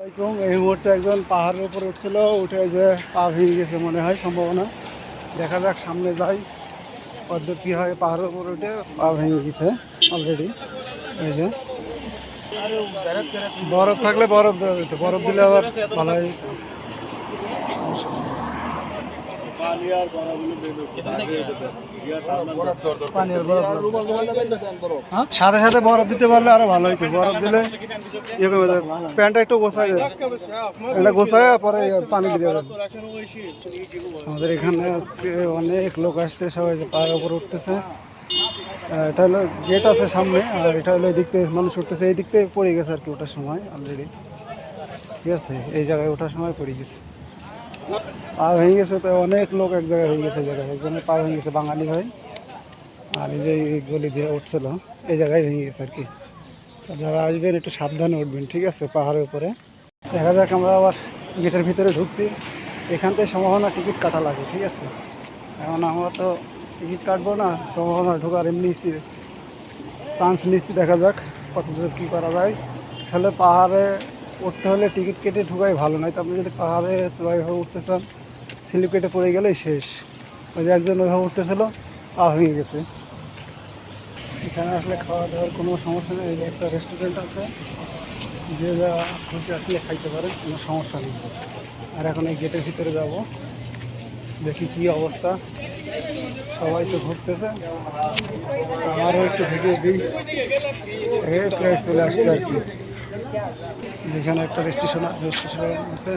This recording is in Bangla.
এই মুহূর্তে একজন পাহাড়ের উপর উঠছিল, উঠে যে পা ভেঙে গেছে মনে হয়, সম্ভাবনা। দেখা যাক, সামনে যাই কতদূর কী হয়। পাহাড়ের উপর উঠে পা ভেঙে গেছে অলরেডি। এই যে বরফ থাকলে বরফ দেওয়া যেত, বরফ দিলে আবার ভালো হয়। সাথে সাথে বরফ দিতে পারলে আরো ভালো হইতো। বরফ দিলে ইয়ে করবে, প্যান্টটা একটু গোছায় যায়, এটা গোছায় পরে পানি দিতে যাবে। আমাদের এখানে আজকে অনেক লোক আসছে, সবাই পায়ের উপর উঠতেছে। এটা হলো গেট আছে সামনে, আর এটা হলো এই দিক থেকে মানুষ উঠতেছে। এই দিক থেকে পড়ে গেছে আর কি ওঠার সময় অলরেডি। ঠিক আছে, এই জায়গায় ওঠার সময় পড়ে গেছে, পা ভেঙে গেছে। তো অনেক লোক এক জায়গায় হয়ে গেছে, এই জায়গায় একজনের পা ভেঙে গেছে, বাঙালি ভাই। আর এই যে এই গলি দিয়ে উঠছিল, এই জায়গায় ভেঙে গেছে আর কি। যারা আসবেন একটু সাবধানে উঠবেন, ঠিক আছে, পাহাড়ের উপরে। দেখা যাক, আমরা আবার গেটের ভিতরে ঢুকছি। এখান থেকে সম্ভাবনা টিকিট কাটা লাগে, ঠিক আছে। এখন আমরা তো টিকিট কাটবো না, সম্ভাবনা ঢোকার এমনি চান্স নিচ্ছি। দেখা যাক কতদূর কী করা যায়। তাহলে পাহাড়ে উঠতে হলে টিকিট কেটে ঢোকাই ভালো, নয় তো আপনি যদি পাহাড়ে ওইভাবে উঠতে চান, স্লিপ কেটে পড়ে গেলেই শেষ। ওই যে একজন ওইভাবে উঠতেছিল, পা ভেঙে গেছে। এখানে আসলে খাওয়া দাওয়ার কোনো সমস্যা নেই। এই যে একটা রেস্টুরেন্ট আছে, যে যা খুশি আসলে খাইতে পারে, কোনো সমস্যা নেই। আর এখন এই গেটের ভিতরে যাব, দেখি কী অবস্থা। সবাই তো ঘুরতেছে, আমারও একটু ভিডিও দিই। প্রায় চলে আসছে আর কি। যেখানে একটা রেজিস্ট্রেশন আছে,